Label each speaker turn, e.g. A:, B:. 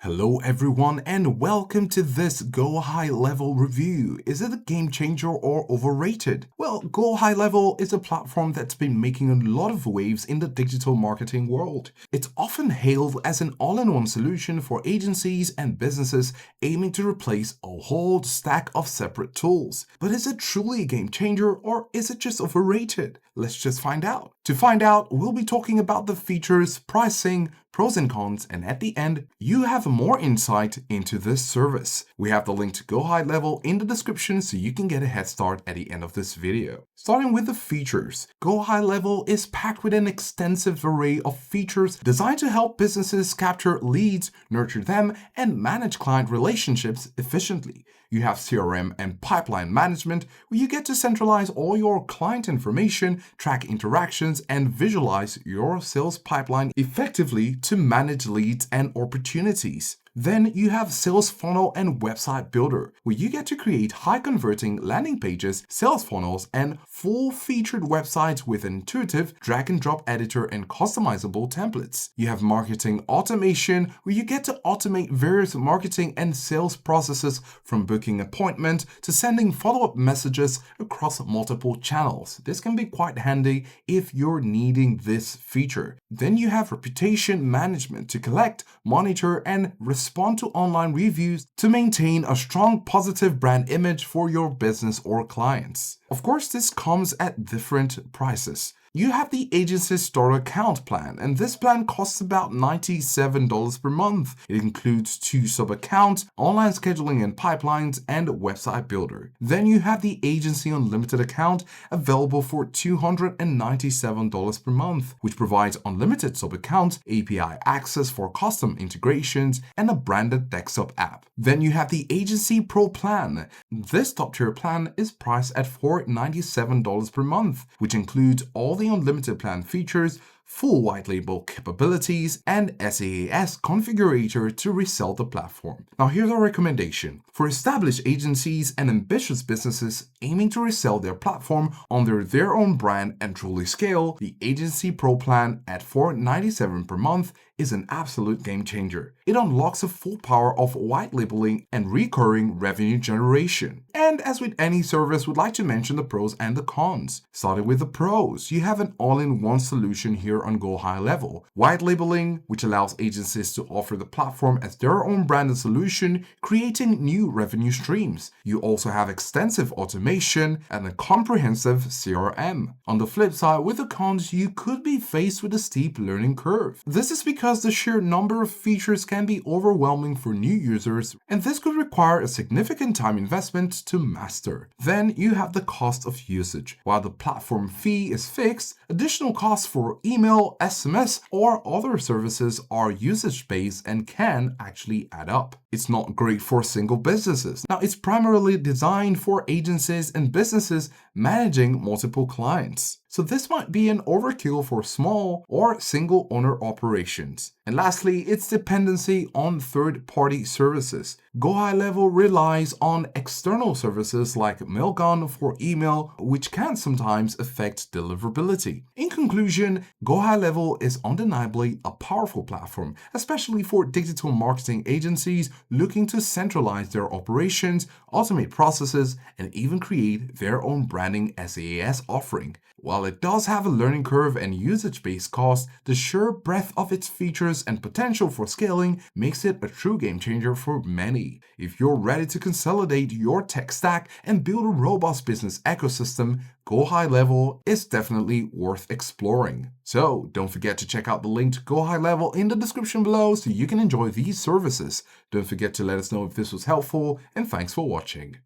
A: Hello everyone and welcome to this GoHighLevel review. Is it a game changer or overrated? Well, GoHighLevel is a platform that's been making a lot of waves in the digital marketing world. It's often hailed as an all-in-one solution for agencies and businesses aiming to replace a whole stack of separate tools. But is it truly a game changer or is it just overrated? Let's just find out. To find out, we'll be talking about the features, pricing, pros and cons, and at the end, you have more insight into this service. We have the link to GoHighLevel in the description so you can get a head start at the end of this video. Starting with the features, GoHighLevel is packed with an extensive array of features designed to help businesses capture leads, nurture them, and manage client relationships efficiently. You have CRM and pipeline management, where you get to centralize all your client information, track interactions, and visualize your sales pipeline effectively to manage leads and opportunities. Then you have Sales Funnel and Website Builder, where you get to create high-converting landing pages, sales funnels, and full-featured websites with intuitive drag-and-drop editor and customizable templates. You have Marketing Automation, where you get to automate various marketing and sales processes from booking an appointment to sending follow-up messages across multiple channels. This can be quite handy if you're needing this feature. Then you have Reputation Management to collect, monitor, and respond to online reviews to maintain a strong positive brand image for your business or clients. Of course, this comes at different prices. You have the Agency Starter Account plan, and this plan costs about $97 per month. It includes 2 sub-accounts, online scheduling and pipelines, and website builder. Then you have the Agency Unlimited account available for $297 per month, which provides unlimited sub-accounts, API access for custom integrations, and a branded desktop app. Then you have the Agency Pro plan. This top-tier plan is priced at $497 per month, which includes all the unlimited plan features, full white label capabilities, and SaaS configurator to resell the platform. Now here's our recommendation. For established agencies and ambitious businesses aiming to resell their platform under their own brand and truly scale, the Agency Pro plan at $497 per month is an absolute game changer. It unlocks the full power of white labeling and recurring revenue generation. And as with any service, we'd like to mention the pros and the cons. Starting with the pros, you have an all-in-one solution here on GoHighLevel. White labeling, which allows agencies to offer the platform as their own branded solution, creating new revenue streams. You also have extensive automation and a comprehensive CRM. On the flip side, with the cons, you could be faced with a steep learning curve. This is because the sheer number of features can be overwhelming for new users, and this could require a significant time investment to master. Then you have the cost of usage. While the platform fee is fixed, additional costs for email, SMS, or other services are usage-based and can actually add up. It's not great for single businesses. Now, it's primarily designed for agencies and businesses managing multiple clients. So this might be an overkill for small or single owner operations. And lastly, its dependency on third-party services. GoHighLevel relies on external services like Mailgun for email, which can sometimes affect deliverability. In conclusion, GoHighLevel is undeniably a powerful platform, especially for digital marketing agencies looking to centralize their operations, automate processes, and even create their own branding SaaS offering. While it does have a learning curve and usage-based cost, the sheer breadth of its features and potential for scaling makes it a true game changer for many. If you're ready to consolidate your tech stack and build a robust business ecosystem, GoHighLevel is definitely worth exploring. So don't forget to check out the link to GoHighLevel in the description below so you can enjoy these services. Don't forget to let us know if this was helpful, and thanks for watching.